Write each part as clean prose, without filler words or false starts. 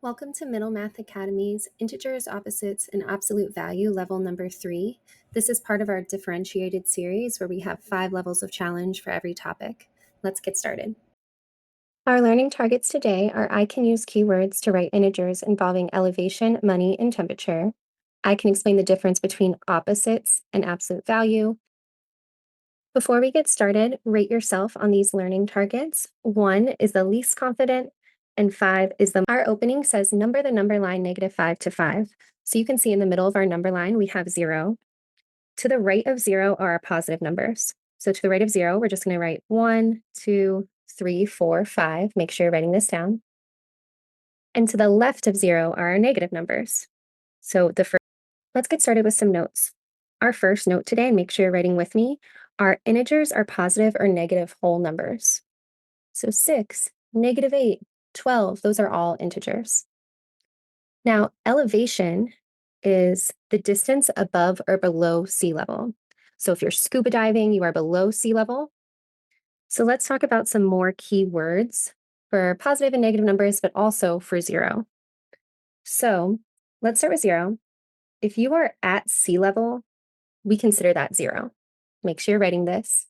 Welcome to Middle Math Academy's Integers, Opposites, and Absolute Value level number 3. This is part of our differentiated series where we have 5 levels of challenge for every topic. Let's get started. Our learning targets today are I can use keywords to write integers involving elevation, money, and temperature. I can explain the difference between opposites and absolute value. Before we get started, rate yourself on these learning targets. 1 is the least confident, and 5 is our opening says number the number line -5 to 5. So you can see in the middle of our number line, we have 0. To the right of 0 are our positive numbers. So to the right of 0, we're just going to write 1, 2, 3, 4, 5. Make sure you're writing this down. And to the left of 0 are our negative numbers. So let's get started with some notes. Our first note today, make sure you're writing with me, our integers are positive or negative whole numbers. So 6, -8, 12, those are all integers. Now, elevation is the distance above or below sea level. So if you're scuba diving, you are below sea level. So let's talk about some more key words for positive and negative numbers, but also for 0. So let's start with 0. If you are at sea level, we consider that 0. Make sure you're writing this.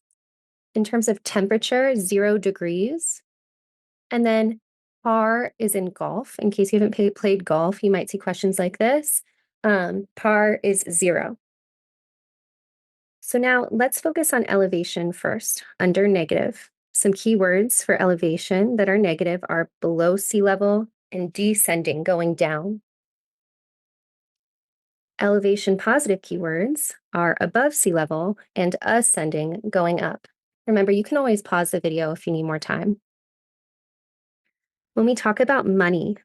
In terms of temperature, 0 degrees. And then par is in golf. In case you haven't played golf, you might see questions like this. Par is 0. So now let's focus on elevation first, under negative. Some keywords for elevation that are negative are below sea level and descending, going down. Elevation positive keywords are above sea level and ascending, going up. Remember, you can always pause the video if you need more time. When we talk about money,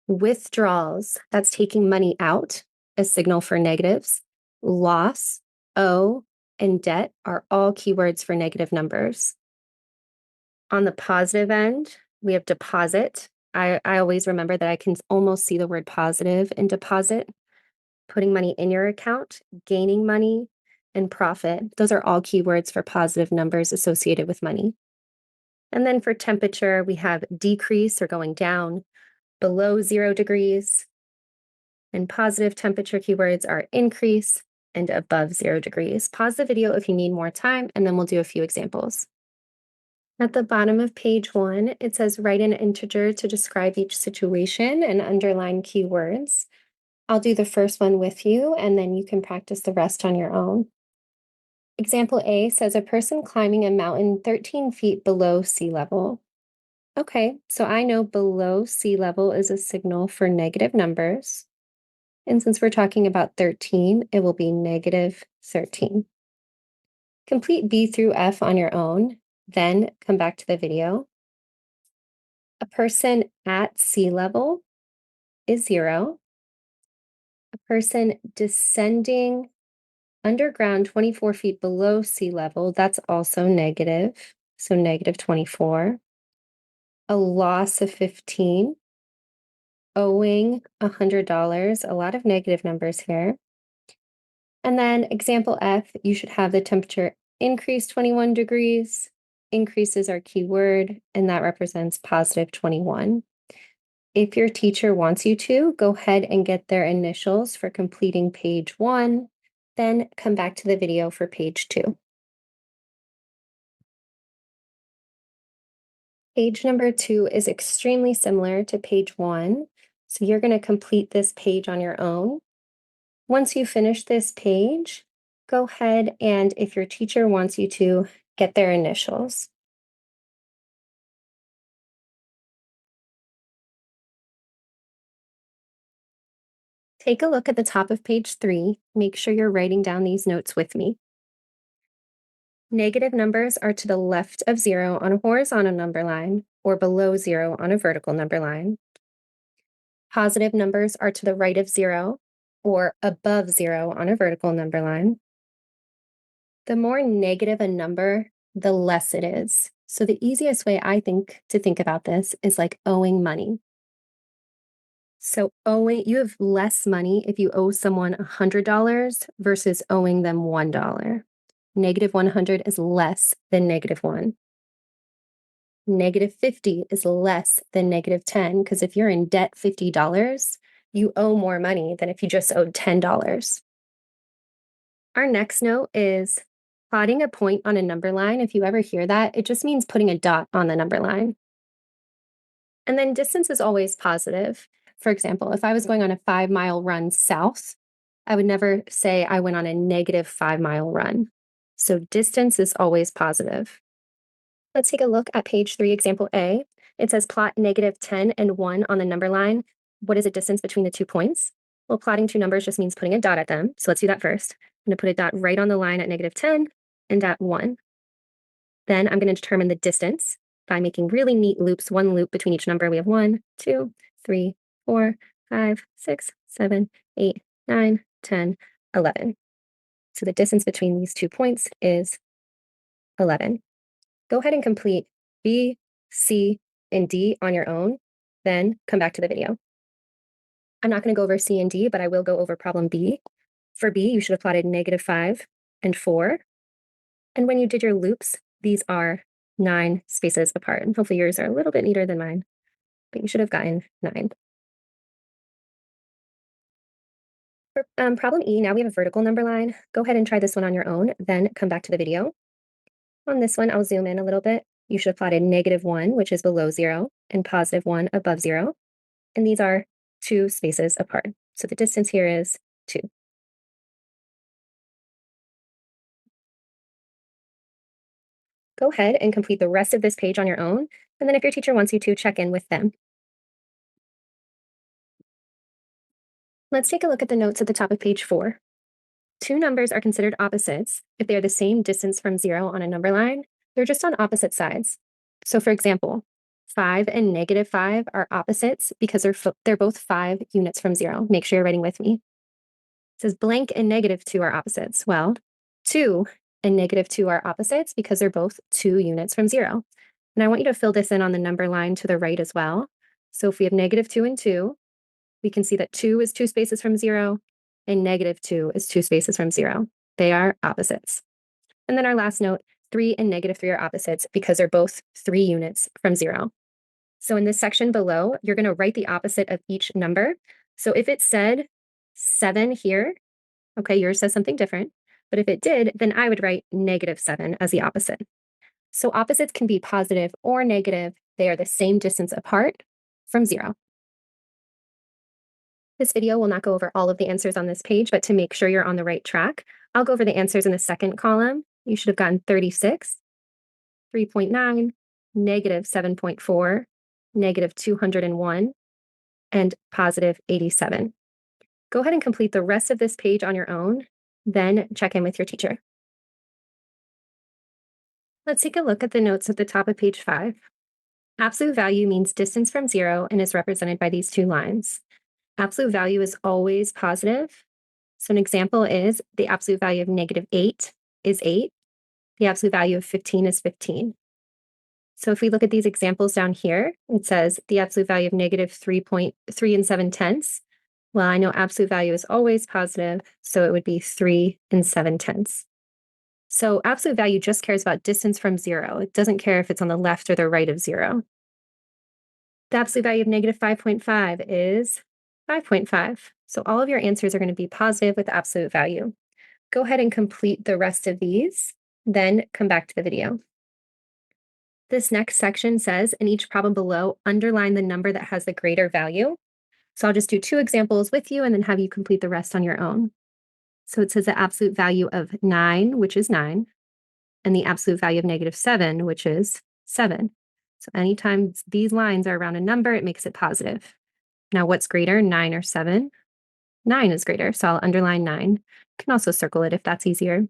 withdrawals, that's taking money out, a signal for negatives. Loss, owe, and debt are all keywords for negative numbers. On the positive end, we have deposit. I always remember that I can almost see the word positive in deposit. Putting money in your account, gaining money, and profit. Those are all keywords for positive numbers associated with money. And then for temperature, we have decrease or going down, below 0 degrees. And positive temperature keywords are increase and above 0 degrees. Pause the video if you need more time, and then we'll do a few examples. At the bottom of page 1, it says write an integer to describe each situation and underline keywords. I'll do the first one with you, and then you can practice the rest on your own. Example A says a person climbing a mountain 13 feet below sea level. Okay, so I know below sea level is a signal for negative numbers. And since we're talking about 13, it will be -13. Complete B through F on your own, then come back to the video. A person at sea level is 0. A person descending underground 24 feet below sea level, that's also negative, so -24. A loss of 15. Owing $100, a lot of negative numbers here. And then example F, you should have the temperature increase 21 degrees. Increase is our keyword, and that represents positive 21. If your teacher wants you to, go ahead and get their initials for completing page 1, then come back to the video for page 2. Page number 2 is extremely similar to page 1, so you're going to complete this page on your own. Once you finish this page, go ahead and, if your teacher wants you to, get their initials. Take a look at the top of page 3. Make sure you're writing down these notes with me. Negative numbers are to the left of 0 on a horizontal number line or below 0 on a vertical number line. Positive numbers are to the right of 0 or above 0 on a vertical number line. The more negative a number, the less it is. So the easiest way I think to think about this is like owing money. So you have less money if you owe someone $100 versus owing them $1. -100 is less than -1. negative 50 is less than negative 10, because if you're in debt $50, you owe more money than if you just owed $10. Our next note is plotting a point on a number line. If you ever hear that, it just means putting a dot on the number line. And then distance is always positive. For example, if I was going on a 5-mile run south, I would never say I went on a negative 5-mile run. So distance is always positive. Let's take a look at page 3, example A. It says plot negative 10 and 1 on the number line. What is the distance between the 2 points? Well, plotting 2 numbers just means putting a dot at them. So let's do that first. I'm going to put a dot right on the line at negative 10 and at 1. Then I'm going to determine the distance by making really neat loops, one loop between each number. We have 1, 2, 3, 4, 5, 6, 7, 8, 9, 10, 11. So the distance between these 2 points is 11. Go ahead and complete B, C, and D on your own, then come back to the video. I'm not going to go over C and D, but I will go over problem B. For B, you should have plotted negative 5 and 4. And when you did your loops, these are 9 spaces apart. And hopefully yours are a little bit neater than mine, but you should have gotten 9. For problem E, now we have a vertical number line. Go ahead and try this one on your own, then come back to the video. On this one, I'll zoom in a little bit. You should have plotted negative 1, which is below 0, and positive 1 above 0. And these are 2 spaces apart. So the distance here is 2. Go ahead and complete the rest of this page on your own, and then if your teacher wants you to, check in with them. Let's take a look at the notes at the top of page 4. 2 numbers are considered opposites if they are the same distance from 0 on a number line. They're just on opposite sides. So for example, 5 and negative 5 are opposites because they're both 5 units from 0. Make sure you're writing with me. It says blank and negative 2 are opposites. Well, 2 and negative 2 are opposites because they're both 2 units from 0. And I want you to fill this in on the number line to the right as well. So if we have negative 2 and 2, we can see that 2 is 2 spaces from 0, and negative 2 is 2 spaces from 0. They are opposites. And then our last note, 3 and negative 3 are opposites because they're both 3 units from 0. So in this section below, you're going to write the opposite of each number. So if it said 7 here, okay, yours says something different. But if it did, then I would write negative 7 as the opposite. So opposites can be positive or negative. They are the same distance apart from 0. This video will not go over all of the answers on this page, but to make sure you're on the right track, I'll go over the answers in the second column. You should have gotten 36, 3.9, negative 7.4, negative 201, and positive 87. Go ahead and complete the rest of this page on your own, then check in with your teacher. Let's take a look at the notes at the top of page 5. Absolute value means distance from 0 and is represented by these 2 lines. Absolute value is always positive. So an example is the absolute value of negative 8 is 8. The absolute value of 15 is 15. So if we look at these examples down here, it says the absolute value of negative 3.3 7/10. Well, I know absolute value is always positive, so it would be 3 7/10. So absolute value just cares about distance from 0. It doesn't care if it's on the left or the right of 0. The absolute value of negative 5.5 is 5.5. So all of your answers are going to be positive with absolute value. Go ahead and complete the rest of these, then come back to the video. This next section says, in each problem below, underline the number that has the greater value. So I'll just do 2 examples with you and then have you complete the rest on your own. So it says the absolute value of 9, which is 9, and the absolute value of negative 7, which is 7. So anytime these lines are around a number, it makes it positive. Now, what's greater, 9 or 7? 9 is greater, so I'll underline 9. You can also circle it if that's easier.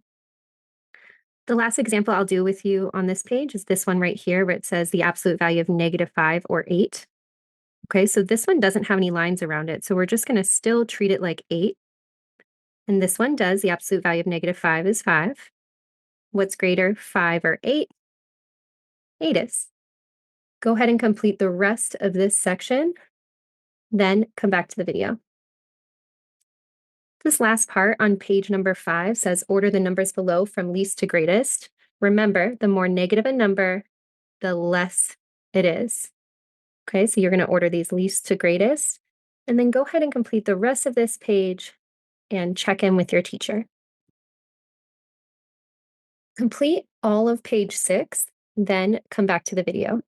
The last example I'll do with you on this page is this one right here, where it says the absolute value of negative 5 or 8. Okay, so this one doesn't have any lines around it, so we're just going to still treat it like 8. And this one does. The absolute value of negative 5 is 5. What's greater, 5 or 8? 8 is. Go ahead and complete the rest of this section, then come back to the video. This last part on page number 5 says order the numbers below from least to greatest. Remember, the more negative a number, the less It is. Okay, so you're going to order these least to greatest, and then go ahead and complete the rest of this page and check in with your teacher. Complete all of page 6, then come back to the video.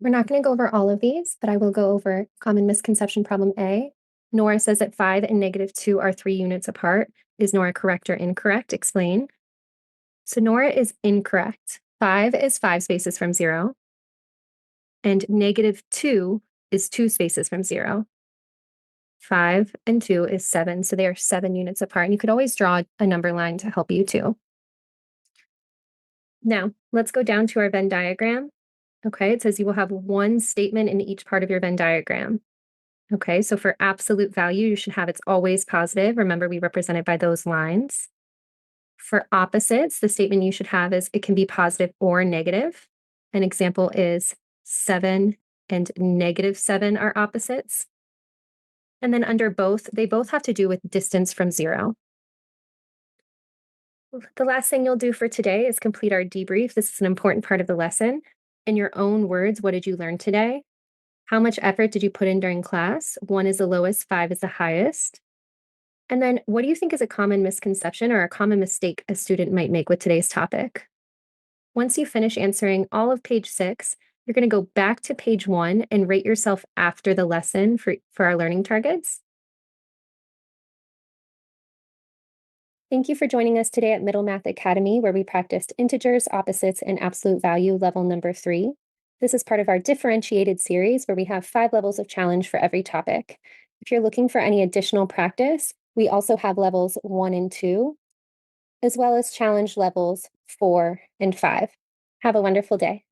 We're not going to go over all of these, but I will go over common misconception problem A. Nora says that 5 and -2 are 3 units apart. Is Nora correct or incorrect? Explain. So Nora is incorrect. 5 is 5 spaces from 0, and -2 is 2 spaces from 0. 5 and 2 is 7, so they are 7 units apart. And you could always draw a number line to help you too. Now, let's go down to our Venn diagram. Okay, it says you will have one statement in each part of your Venn diagram. Okay, so for absolute value, you should have it's always positive. Remember, we represent it by those lines. For opposites, the statement you should have is it can be positive or negative. An example is 7 and -7 are opposites. And then under both, they both have to do with distance from 0. The last thing you'll do for today is complete our debrief. This is an important part of the lesson. In your own words, what did you learn today? How much effort did you put in during class? 1 is the lowest, 5 is the highest. And then what do you think is a common misconception or a common mistake a student might make with today's topic? Once you finish answering all of page 6, you're going to go back to page 1 and rate yourself after the lesson for our learning targets. Thank you for joining us today at Middle Math Academy, where we practiced integers, opposites, and absolute value level number 3. This is part of our differentiated series where we have 5 levels of challenge for every topic. If you're looking for any additional practice, we also have levels 1 and 2, as well as challenge levels 4 and 5. Have a wonderful day.